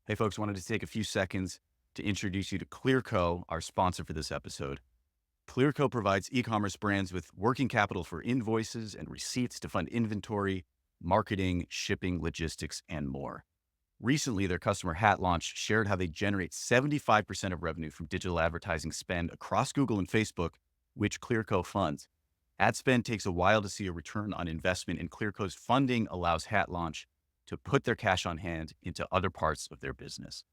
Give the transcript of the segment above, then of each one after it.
Hey, folks, wanted to take a few seconds to introduce you to Clearco, our sponsor for this episode. Clearco provides e-commerce brands with working capital for invoices and receipts to fund inventory, marketing, shipping, logistics, and more. Recently, their customer hat launch shared how they generate 75% of revenue from digital advertising spend across Google and Facebook, which Clearco funds. Ad spend takes a while to see a return on investment, and Clearco's funding allows Hat Launch to put their cash on hand into other parts of their business.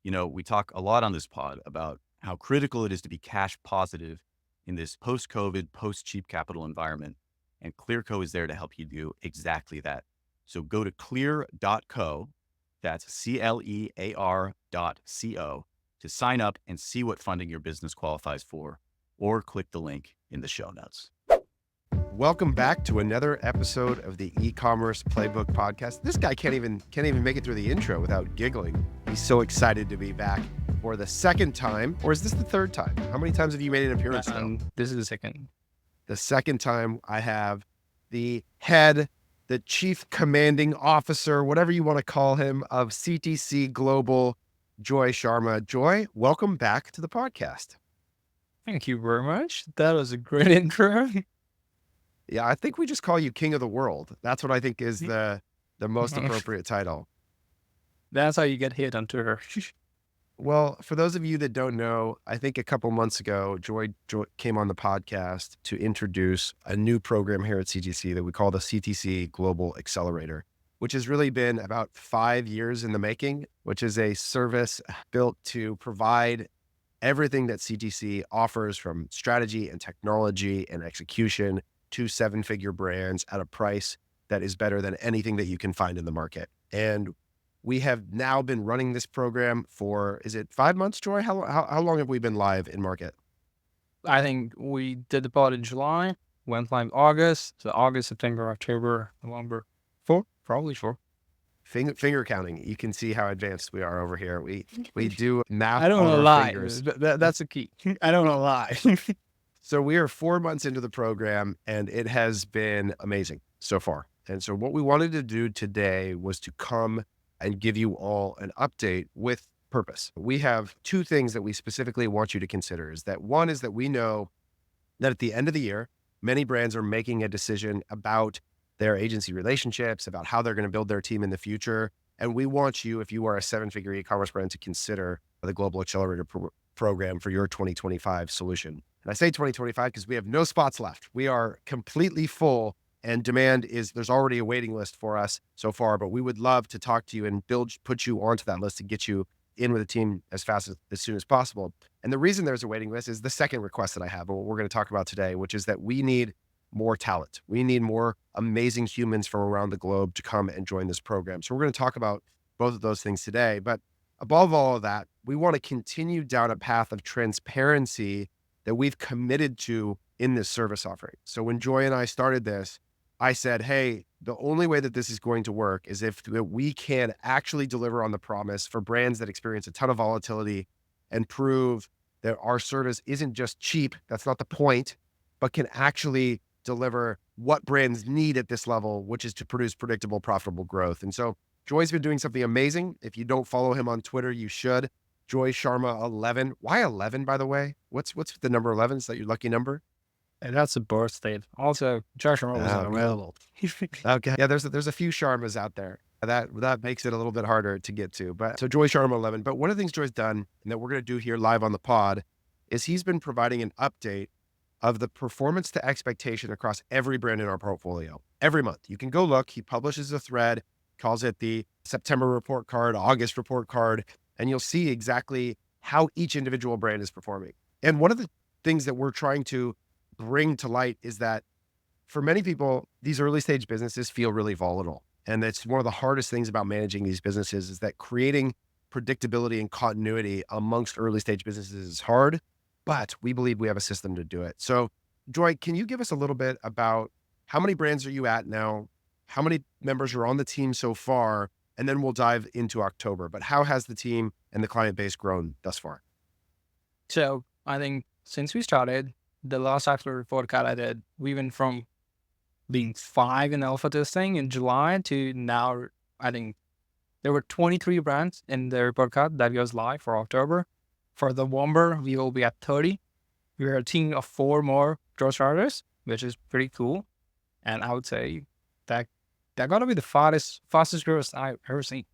You know, we talk a lot on this pod about how critical it is to be cash positive in this post-COVID, post-cheap capital environment, and Clearco is there to help you do exactly that. So go to clear.co, that's CLEAR.co, to sign up and see what funding your business qualifies for, or click the link in the show notes. Welcome back to another episode of the e-commerce playbook podcast. This guy can't even make it through the intro without giggling. He's so excited to be back for the second time, or is this the third time? How many times have you made an appearance now? This is the second. The second time I have the head, the chief commanding officer, whatever you want to call him, of CTC Global, Joy Sharma. Joy, welcome back to the podcast. Thank you very much. That was a great intro. Yeah, I think we just call you king of the world. That's what I think is the most appropriate title. That's how you get hit on Twitter. Well, for those of you that don't know, I think a couple months ago, Joy came on the podcast to introduce a new program here at CTC that we call the CTC Global Accelerator, which has really been about 5 years in the making, which is a service built to provide everything that CTC offers from strategy and technology and execution to 7-figure brands at a price that is better than anything that you can find in the market. And we have now been running this program for, is it 5 months, Joy? How long have we been live in market? I think we did the pod in July, went live August, so August, September, October, November, probably four. Finger counting. You can see how advanced we are over here. We do math. I don't on want to our lie. fingers. That's the key. I don't want to lie. So we are 4 months into the program, and it has been amazing so far. And so what we wanted to do today was to come and give you all an update with purpose. We have 2 things that we specifically want you to consider. Is that one is that we know that at the end of the year, many brands are making a decision about their agency relationships, about how they're going to build their team in the future. And we want you, if you are a 7-figure e-commerce brand, to consider the Global Accelerator program for your 2025 solution. And I say 2025 because we have no spots left. We are completely full, and demand is, there's already a waiting list for us so far, but we would love to talk to you and put you onto that list to get you in with the team as soon as possible. And the reason there's a waiting list is the second request that I have, and what we're going to talk about today, which is that we need more talent. We need more amazing humans from around the globe to come and join this program. So we're going to talk about both of those things today. But above all of that, we want to continue down a path of transparency that we've committed to in this service offering. So when Joy and I started this, I said, hey, the only way that this is going to work is if we can actually deliver on the promise for brands that experience a ton of volatility and prove that our service isn't just cheap, that's not the point, but can actually deliver what brands need at this level, which is to produce predictable, profitable growth. And so Joy's been doing something amazing. If you don't follow him on Twitter, you should. Joy Sharma 11. Why 11, by the way? What's the number 11? Is that your lucky number? And that's a birth date. Also, Joy Sharma was unavailable. Okay. Yeah, there's a few Sharmas out there. That makes it a little bit harder to get to. But so Joy Sharma 11. But one of the things Joy's done, and that we're going to do here live on the pod, is he's been providing an update of the performance to expectation across every brand in our portfolio every month. You can go look. He publishes a thread, calls it the September report card, August report card, and you'll see exactly how each individual brand is performing. And one of the things that we're trying to bring to light is that for many people, these early stage businesses feel really volatile. And it's one of the hardest things about managing these businesses is that creating predictability and continuity amongst early stage businesses is hard, but we believe we have a system to do it. So Joy, can you give us a little bit about how many brands are you at now? How many members are on the team so far? And then we'll dive into October, but how has the team and the client base grown thus far? So I think since we started, the last actual report card I did, we went from being 5 in alpha testing in July to now, I think There were 23 brands in the report card that goes live for October. For November, we will be at 30. We're a team of 4 more growth starters, which is pretty cool. And I would say that got to be the fastest growth I've ever seen.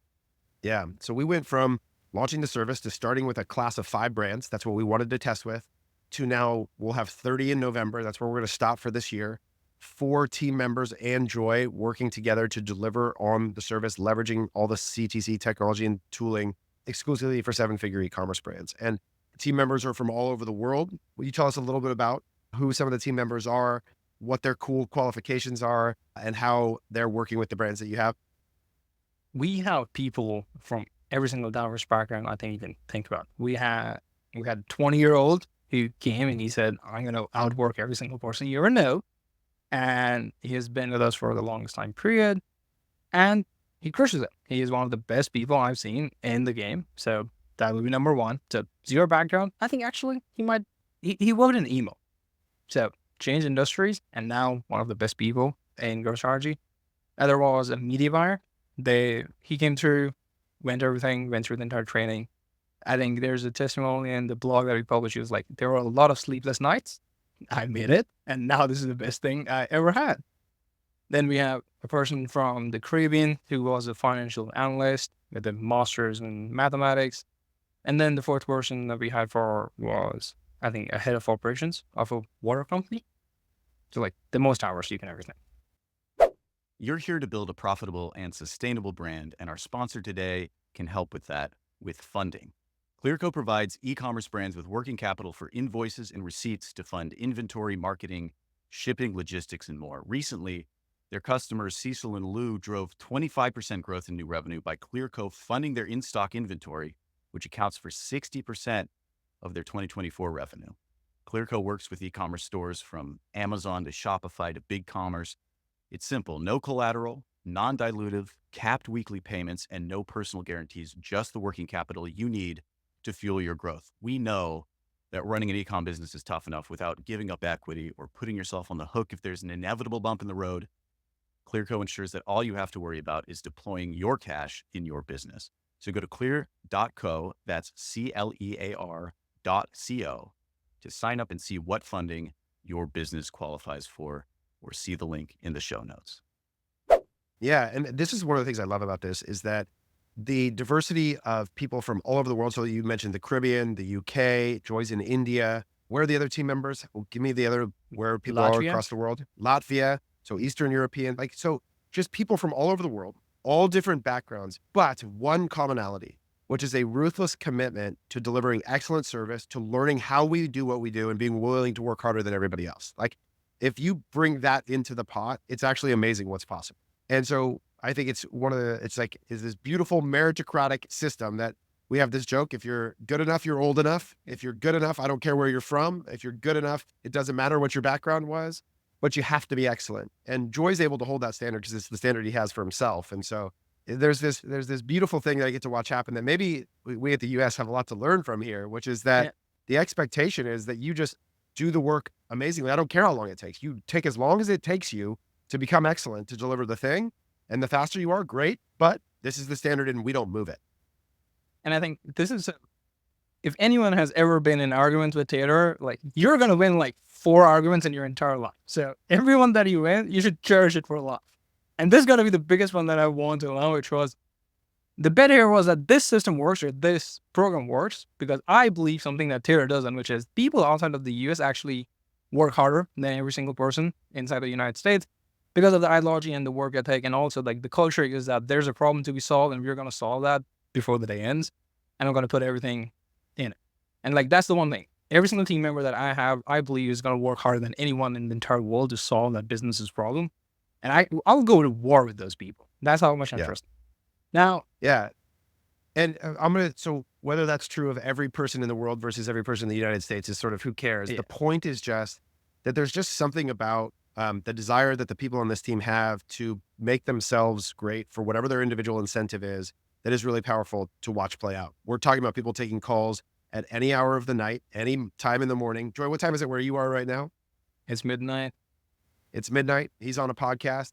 Yeah. So we went from launching the service to starting with a class of 5 brands. That's what we wanted to test with. To now we'll have 30 in November. That's where we're going to stop for this year. 4 team members and Joy working together to deliver on the service, leveraging all the CTC technology and tooling exclusively for 7-figure e-commerce brands. And team members are from all over the world. Will you tell us a little bit about who some of the team members are, what their cool qualifications are, and how they're working with the brands that you have? We have people from every single diverse background I think you can think about. We had a 20-year-old who came and he said, I'm going to outwork every single person you ever know. And he has been with us for the longest time period. And he crushes it. He is one of the best people I've seen in the game. So that would be number 1. So 0 background. I think actually he worked in email. So changed industries and now one of the best people in growth strategy. Other was a media buyer. He came through, went through the entire training. I think there's a testimony in the blog that we published. It was like, there were a lot of sleepless nights. I made it. And now this is the best thing I ever had. Then we have a person from the Caribbean who was a financial analyst with a master's in mathematics. And then the 4th person that we had was, I think, a head of operations of a water company. So like the most hours you can ever think. You're here to build a profitable and sustainable brand, and our sponsor today can help with that with funding. Clearco provides e-commerce brands with working capital for invoices and receipts to fund inventory, marketing, shipping, logistics, and more. Recently, their customers Cecil and Lou drove 25% growth in new revenue by Clearco funding their in-stock inventory, which accounts for 60% of their 2024 revenue. Clearco works with e-commerce stores from Amazon to Shopify to BigCommerce. It's simple: no collateral, non-dilutive, capped weekly payments, and no personal guarantees, just the working capital you need to fuel your growth. We know that running an e-com business is tough enough without giving up equity or putting yourself on the hook if there's an inevitable bump in the road. Clearco ensures that all you have to worry about is deploying your cash in your business. So go to clear.co, that's CLEAR.co, to sign up and see what funding your business qualifies for, or see the link in the show notes. Yeah. And this is one of the things I love about this is that the diversity of people from all over the world. So you mentioned the Caribbean, the UK, Joy's in India. Where are the other team members? Well, give me the other, where people are across the world. Latvia. So Eastern European, so just people from all over the world, all different backgrounds, but one commonality, which is a ruthless commitment to delivering excellent service, to learning how we do what we do and being willing to work harder than everybody else. Like if you bring that into the pot, it's actually amazing what's possible. And so I think it's this beautiful meritocratic system that we have this joke: if you're good enough, you're old enough. If you're good enough, I don't care where you're from. If you're good enough, it doesn't matter what your background was, but you have to be excellent. And Joy's able to hold that standard because it's the standard he has for himself. And so there's this beautiful thing that I get to watch happen that maybe we at the US have a lot to learn from here, which is that the expectation is that you just do the work amazingly. I don't care how long it takes. You take as long as it takes you to become excellent, to deliver the thing. And the faster you are, great, but this is the standard and we don't move it. And I think this is, if anyone has ever been in arguments with Taylor, like you're going to win like 4 arguments in your entire life. So everyone that you win, you should cherish it for life. And this is going to be the biggest one that I want to allow, which was the bet here was that this system works or this program works because I believe something that Taylor doesn't, which is people outside of the US actually work harder than every single person inside the United States, because of the ideology and the work ethic, and also like the culture is that there's a problem to be solved and we're going to solve that before the day ends. And I'm going to put everything in it. And like, that's the one thing. Every single team member that I have, I believe is going to work harder than anyone in the entire world to solve that business's problem. And I'll go to war with those people. That's how much I trust them. Now. Yeah. And so whether that's true of every person in the world versus every person in the United States is sort of who cares. Yeah. The point is just that there's just something about the desire that the people on this team have to make themselves great for whatever their individual incentive is, that is really powerful to watch play out. We're talking about people taking calls at any hour of the night, any time in the morning. Joy, what time is it where you are right now? It's midnight. It's midnight. He's on a podcast.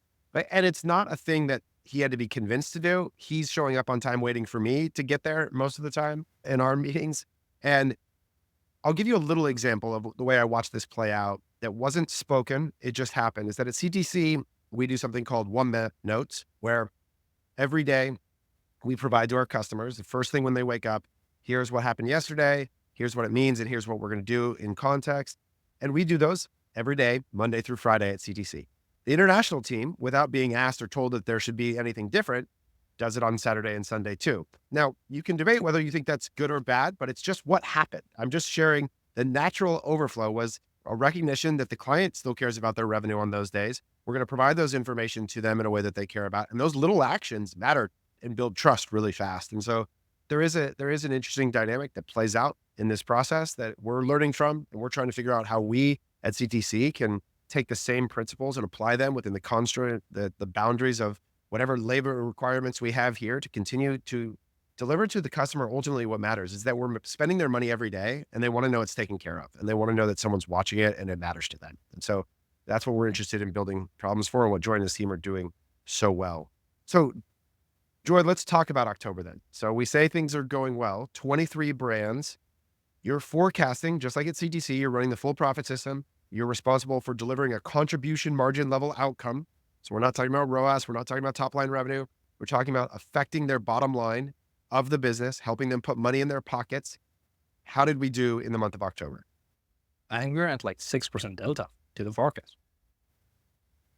And it's not a thing that he had to be convinced to do. He's showing up on time, waiting for me to get there most of the time in our meetings. And I'll give you a little example of the way I watched this play out that wasn't spoken. It just happened is that at CTC, we do something called 1-minute notes, where every day we provide to our customers the first thing when they wake up, here's what happened yesterday, here's what it means, and here's what we're going to do in context. And we do those every day, Monday through Friday at CTC. The international team, without being asked or told that there should be anything different, does it on Saturday and Sunday too. Now, you can debate whether you think that's good or bad, but it's just what happened. I'm just sharing the natural overflow was a recognition that the client still cares about their revenue on those days. We're going to provide those information to them in a way that they care about. And those little actions matter and build trust really fast. And so there is an interesting dynamic that plays out in this process that we're learning from, and we're trying to figure out how we at CTC can take the same principles and apply them within the constraint, the boundaries of whatever labor requirements we have here to continue to deliver to the customer. Ultimately, what matters is that we're spending their money every day and they want to know it's taken care of, and they want to know that someone's watching it and it matters to them. And so that's what we're interested in building problems for, and what Joy and his team are doing so well. So Joy, let's talk about October then. So we say things are going well, 23 brands. You're forecasting, just like at CTC, you're running the full profit system. You're responsible for delivering a contribution margin level outcome. So we're not talking about ROAS. We're not talking about top line revenue. We're talking about affecting their bottom line of the business, helping them put money in their pockets. How did we do in the month of October? I think we're at like 6% delta to the forecast.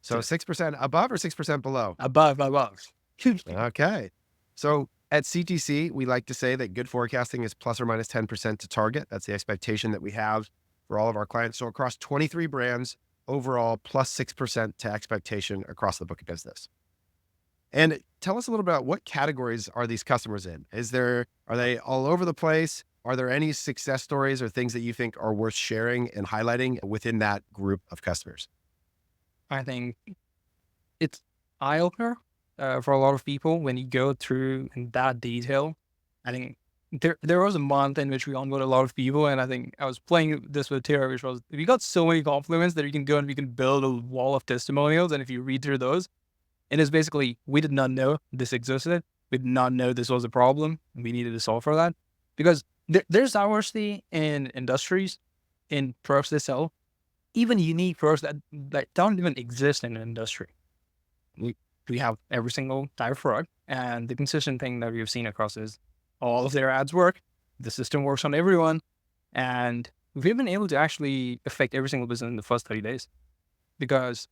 So 6% above or 6% below? Above. Okay. So at CTC, we like to say that good forecasting is plus or minus 10% to target. That's the expectation that we have for all of our clients. So across 23 brands, overall, plus 6% to expectation across the book of business. And tell us a little about what categories are these customers in? Are they all over the place? Are there any success stories or things that you think are worth sharing and highlighting within that group of customers? I think it's eye-opener for a lot of people when you go through in that detail. I think there was a month in which we onboarded a lot of people, and I think I was playing this with Tara, which was, we got so many compliments that you can go and we can build a wall of testimonials. And if you read through those, it is basically, we did not know this existed. We did not know this was a problem. We needed to solve for that, because there's diversity in industries, in products they sell, even unique products that don't even exist in an industry. We have every single type of product, and the consistent thing that we've seen across is all of their ads work. The system works on everyone, and we've been able to actually affect every single business in the first 30 days, because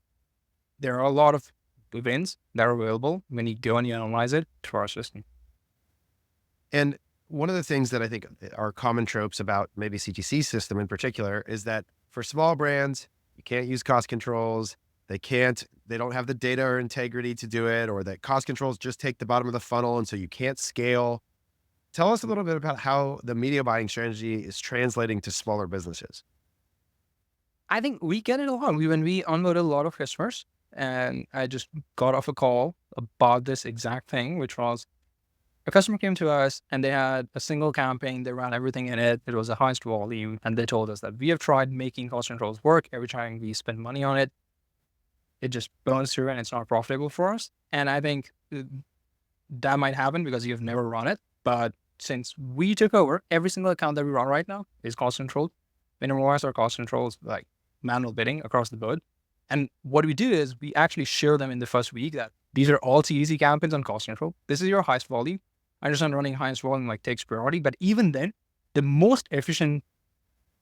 there are a lot of events that are available when you go and you analyze it through our system. And one of the things that I think are common tropes about maybe CTC system in particular is that for small brands, you can't use cost controls. They don't have the data or integrity to do it, or that cost controls just take the bottom of the funnel, and so you can't scale. Tell us a little bit about how the media buying strategy is translating to smaller businesses. I think we get it a lot. When we onboarded a lot of customers, and I just got off a call about this exact thing, which was a customer came to us and they had a single campaign. They ran everything in it. It was the highest volume. And they told us that we have tried making cost controls work. Every time we spend money on it, it just burns through and it's not profitable for us. And I think that might happen because you've never run it. But since we took over, every single account that we run right now is cost controlled. Minimum our cost controls, like manual bidding across the board. And what we do is we actually share them in the first week that these are all CTC campaigns on cost control. This is your highest volume. I understand running highest volume like takes priority, but even then, the most efficient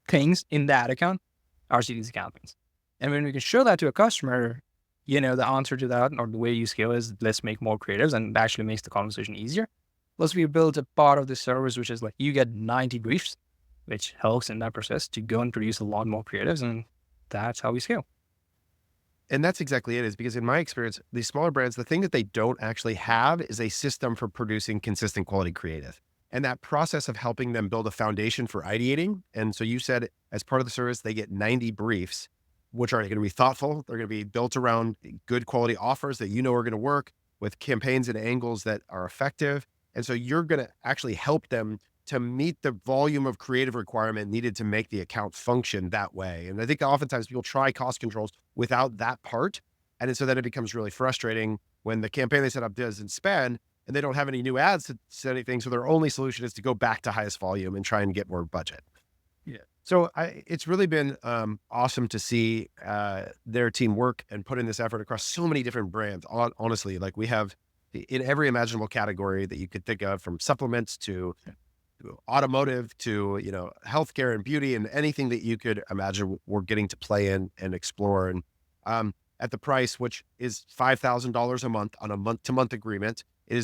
things in that account are CTC campaigns. And when we can show that to a customer, the answer to that, or the way you scale, is let's make more creatives, and it actually makes the conversation easier. Plus, we built a part of the service, which is like you get 90 briefs, which helps in that process to go and produce a lot more creatives, and that's how we scale. And that's exactly it, is because in my experience, these smaller brands, the thing that they don't actually have is a system for producing consistent quality creative. And that process of helping them build a foundation for ideating. And so you said as part of the service, they get 90 briefs, which are going to be thoughtful. They're going to be built around good quality offers that are going to work with campaigns and angles that are effective. And so you're going to actually help them to meet the volume of creative requirement needed to make the account function that way. And I think oftentimes people try cost controls without that part. And so then it becomes really frustrating when the campaign they set up doesn't spend and they don't have any new ads to set anything. So their only solution is to go back to highest volume and try and get more budget. Yeah. So it's really been awesome to see their team work and put in this effort across so many different brands. Honestly, like we have in every imaginable category that you could think of, from supplements to automotive to, healthcare and beauty and anything that you could imagine, we're getting to play in and explore. And at the price, which is $5,000 a month on a month-to-month agreement,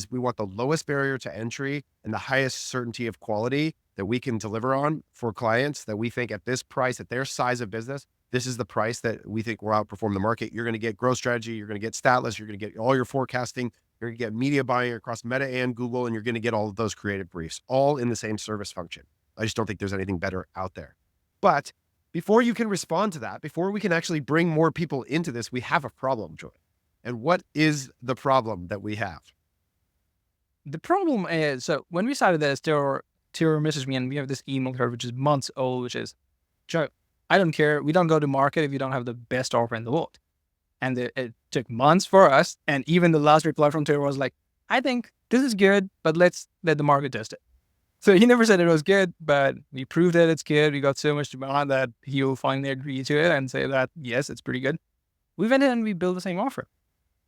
we want the lowest barrier to entry and the highest certainty of quality that we can deliver on for clients, that we think at this price, at their size of business, this is the price that we think will outperform the market. You're going to get growth strategy. You're going to get Statless. You're going to get all your forecasting. You're going to get media buying across Meta and Google, and you're going to get all of those creative briefs, all in the same service function. I just don't think there's anything better out there. But before you can respond to that, before we can actually bring more people into this, we have a problem, Joy. And what is the problem that we have? The problem is, so when we started this, Tara messaged me and we have this email here, which is months old, which is, Joe, I don't care. We don't go to market if you don't have the best offer in the world. And it took months for us. And even the last reply from Tara was like, I think this is good, but let's let the market test it. So he never said it was good, but we proved that it's good. We got so much demand that he will finally agree to it and say that, yes, it's pretty good. We went in and we built the same offer.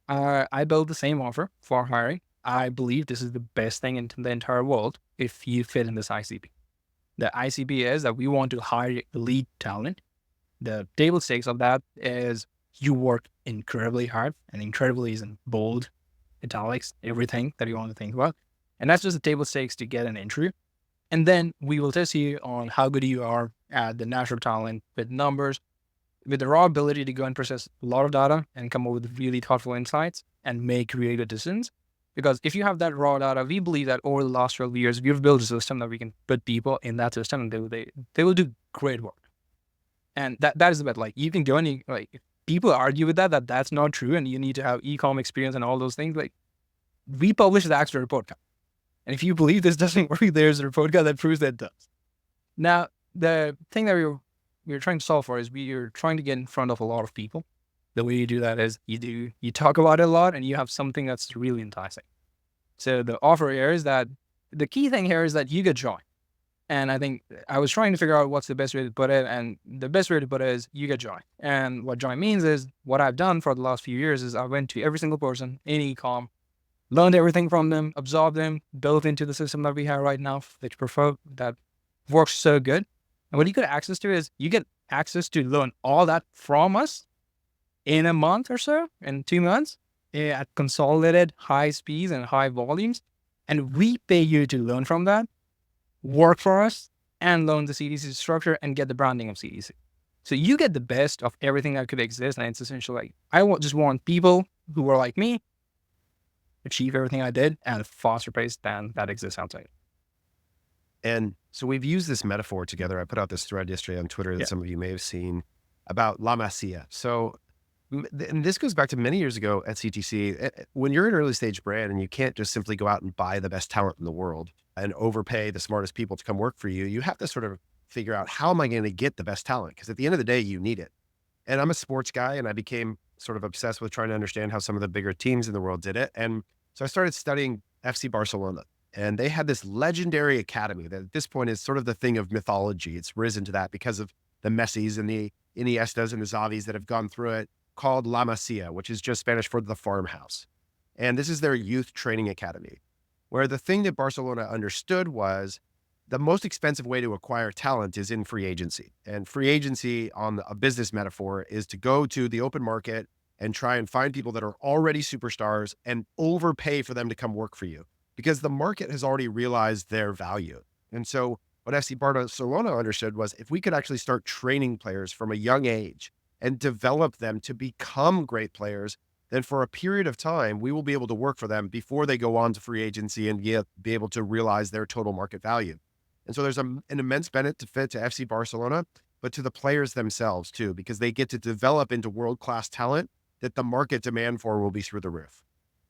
I built the same offer for hiring. I believe this is the best thing in the entire world if you fit in this ICP. The ICP is that we want to hire elite talent. The table stakes of that is you work incredibly hard, and incredibly is in bold, italics, everything that you want to think about. And that's just the table stakes to get an entry. And then we will test you on how good you are at the natural talent with numbers, with the raw ability to go and process a lot of data and come up with really thoughtful insights and make really good decisions. Because if you have that raw data, we believe that over the last 12 years, we've built a system that we can put people in that system and they will do great work. And that is the bet. Like, you can go and if people argue with that's not true and you need to have e-com experience and all those things. Like, we publish the actual report card. And if you believe this doesn't work, there's a report card that proves that it does. Now, the thing that we're trying to solve for is we're trying to get in front of a lot of people. The way you do that is you talk about it a lot and you have something that's really enticing. So the offer here is that the key thing here is that you get joy. And I think I was trying to figure out what's the best way to put it. And the best way to put it is you get joy. And what joy means is what I've done for the last few years is I went to every single person in e-com, learned everything from them, absorbed them, built into the system that we have right now, that works so good. And what you get access to is you get access to learn all that from us in a month or so, in 2 months, at consolidated high speeds and high volumes. And we pay you to learn from that, work for us, and learn the CTC structure and get the branding of CTC. So you get the best of everything that could exist. And it's essentially like, just want people who are like me, achieve everything I did at a faster pace than that exists outside. And so we've used this metaphor together. I put out this thread yesterday on Twitter that some of you may have seen about La Masia. So, and this goes back to many years ago at CTC. When you're an early stage brand and you can't just simply go out and buy the best talent in the world and overpay the smartest people to come work for you, you have to sort of figure out, how am I going to get the best talent? Because at the end of the day, you need it. And I'm a sports guy, and I became sort of obsessed with trying to understand how some of the bigger teams in the world did it. And so I started studying FC Barcelona. And they had this legendary academy that at this point is sort of the thing of mythology. It's risen to that because of the Messis and the Iniestas and the Xavis that have gone through it, called La Masia, which is just Spanish for the farmhouse. And this is their youth training academy, where the thing that Barcelona understood was the most expensive way to acquire talent is in free agency. And free agency, on a business metaphor, is to go to the open market and try and find people that are already superstars and overpay for them to come work for you, because the market has already realized their value. And so what FC Barcelona understood was, if we could actually start training players from a young age and develop them to become great players, then for a period of time, we will be able to work for them before they go on to free agency and be able to realize their total market value. And so there's an immense benefit to FC Barcelona, but to the players themselves too, because they get to develop into world-class talent that the market demand for will be through the roof.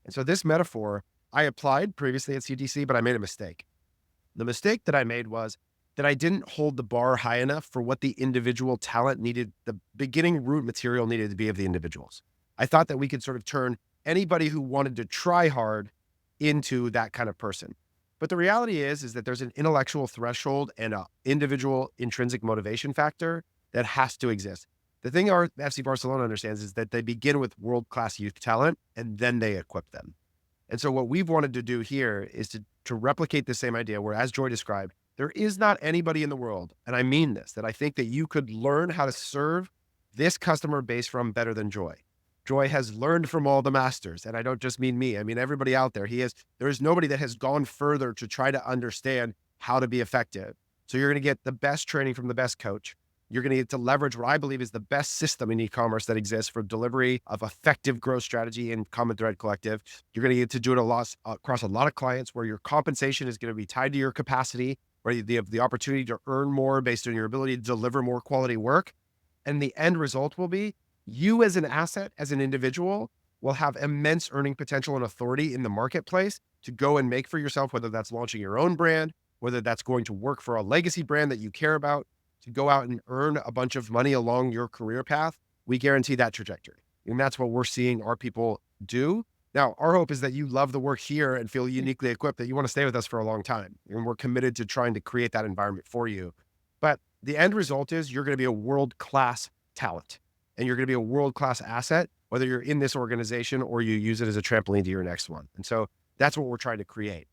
And so this metaphor I applied previously at CTC, but I made a mistake. The mistake that I made was that I didn't hold the bar high enough for what the individual talent needed, the beginning root material needed to be of the individuals. I thought that we could sort of turn anybody who wanted to try hard into that kind of person. But the reality is that there's an intellectual threshold and an individual intrinsic motivation factor that has to exist. The thing our FC Barcelona understands is that they begin with world-class youth talent and then they equip them. And so what we've wanted to do here is to replicate the same idea where, as Joy described, there is not anybody in the world, and I mean this, that I think that you could learn how to serve this customer base from better than Joy. Joy has learned from all the masters, and I don't just mean me. I mean everybody out there. There is nobody that has gone further to try to understand how to be effective. So you're going to get the best training from the best coach. You're going to get to leverage what I believe is the best system in e-commerce that exists for delivery of effective growth strategy in Common Thread Collective. You're going to get to do it across a lot of clients where your compensation is going to be tied to your capacity, where you have the opportunity to earn more based on your ability to deliver more quality work. And the end result will be you as an asset, as an individual, will have immense earning potential and authority in the marketplace to go and make for yourself, whether that's launching your own brand, whether that's going to work for a legacy brand that you care about, to go out and earn a bunch of money along your career path. We guarantee that trajectory. And that's what we're seeing our people do. Now, our hope is that you love the work here and feel uniquely equipped, that you want to stay with us for a long time. And we're committed to trying to create that environment for you. But the end result is you're going to be a world-class talent and you're going to be a world-class asset, whether you're in this organization or you use it as a trampoline to your next one. And so that's what we're trying to create.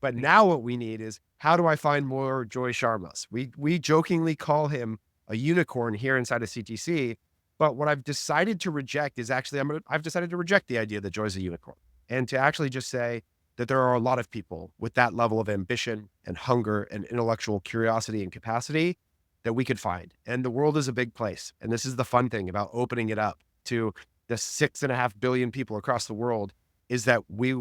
But now what we need is, how do I find more Joy Sharmas? We jokingly call him a unicorn here inside of CTC, but what I've decided to reject is actually, I've decided to reject the idea that Joy's a unicorn and to actually just say that there are a lot of people with that level of ambition and hunger and intellectual curiosity and capacity that we could find. And the world is a big place. And this is the fun thing about opening it up to the 6.5 billion people across the world, is that we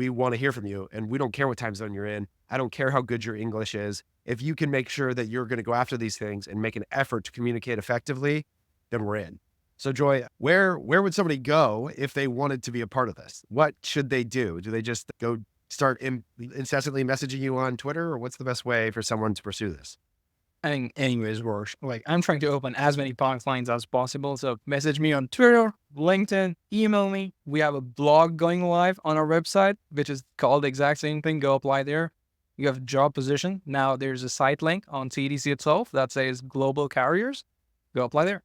want to hear from you, and we don't care what time zone you're in. I don't care how good your English is. If you can make sure that you're going to go after these things and make an effort to communicate effectively, then we're in. So Joy, where would somebody go if they wanted to be a part of this? What should they do? Do they just go start incessantly messaging you on Twitter, or what's the best way for someone to pursue this? I think anyways works. Like, I'm trying to open as many product lines as possible. So message me on Twitter, LinkedIn, email me. We have a blog going live on our website, which is called the exact same thing. Go apply there. You have job position. Now there's a site link on CTC itself that says Global Carriers. Go apply there.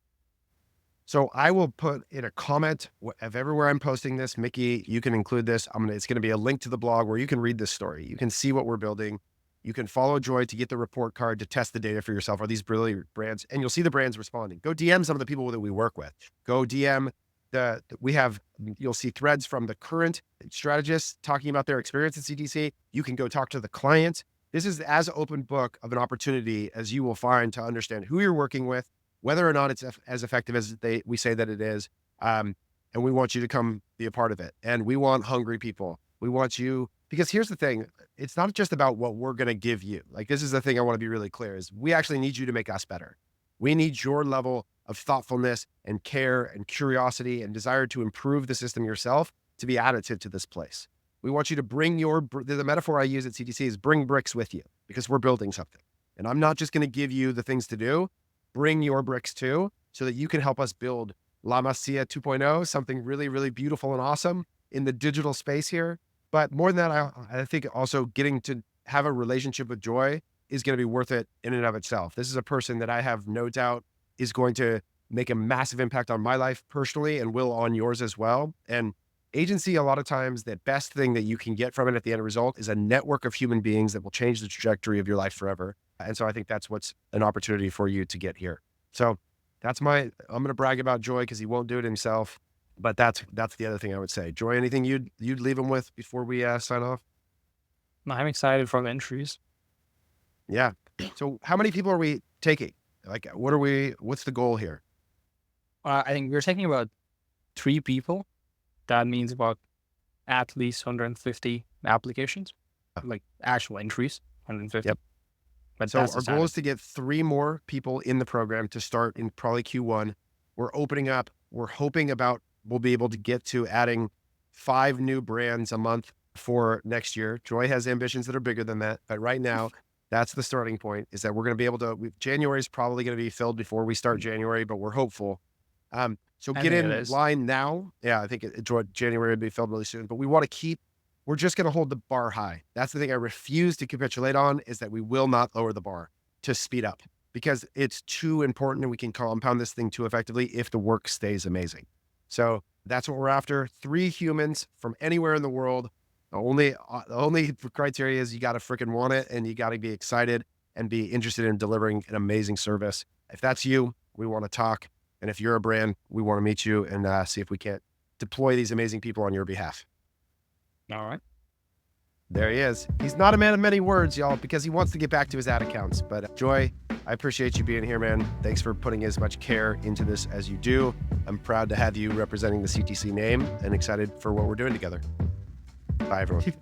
So I will put in a comment of everywhere I'm posting this. Mickey, you can include this. It's going to be a link to the blog where you can read this story. You can see what we're building. You can follow Joy to get the report card to test the data for yourself. Are these brilliant brands? And you'll see the brands responding. Go DM some of the people that we work with. Go DM you'll see threads from the current strategists talking about their experience at CTC. You can go talk to the client. This is as open book of an opportunity as you will find to understand who you're working with, whether or not it's as effective as we say that it is. And we want you to come be a part of it. And we want hungry people. We want you, because here's the thing. It's not just about what we're going to give you. Like, this is the thing I want to be really clear is we actually need you to make us better. We need your level of thoughtfulness and care and curiosity and desire to improve the system yourself to be additive to this place. We want you to bring the metaphor I use at CTC is bring bricks with you, because we're building something. And I'm not just going to give you the things to do. Bring your bricks too, so that you can help us build La Masia 2.0, something really, really beautiful and awesome in the digital space here. But more than that, I think also getting to have a relationship with Joy is going to be worth it in and of itself. This is a person that I have no doubt is going to make a massive impact on my life personally and will on yours as well. And agency, a lot of times, the best thing that you can get from it at the end result is a network of human beings that will change the trajectory of your life forever. And so I think that's what's an opportunity for you to get here. So I'm going to brag about Joy because he won't do it himself. But that's the other thing I would say. Joy, anything you'd leave him with before we sign off? I'm excited for the entries. Yeah. So how many people are we taking? Like, what's the goal here? I think we're taking about 3 people. That means about at least 150 applications, like actual entries, 150. Yep. But so our goal is to get 3 more people in the program to start in probably Q1. We're opening up. We're hoping we'll be able to get to adding 5 new brands a month for next year. Joy has ambitions that are bigger than that. But right now, that's the starting point, is that we're going to be able to, January is probably going to be filled before we start January, but we're hopeful. So I get think it in is. line now. Yeah, I think January would be filled really soon, but we want to we're just going to hold the bar high. That's the thing I refuse to capitulate on, is that we will not lower the bar to speed up, because it's too important and we can compound this thing too effectively if the work stays amazing. So that's what we're after. 3 humans from anywhere in the world. The only criteria is you got to freaking want it, and you got to be excited and be interested in delivering an amazing service. If that's you, we want to talk. And if you're a brand, we want to meet you and see if we can't deploy these amazing people on your behalf. All right. There he is. He's not a man of many words, y'all, because he wants to get back to his ad accounts. But Joy, I appreciate you being here, man. Thanks for putting as much care into this as you do. I'm proud to have you representing the CTC name and excited for what we're doing together. Bye, everyone.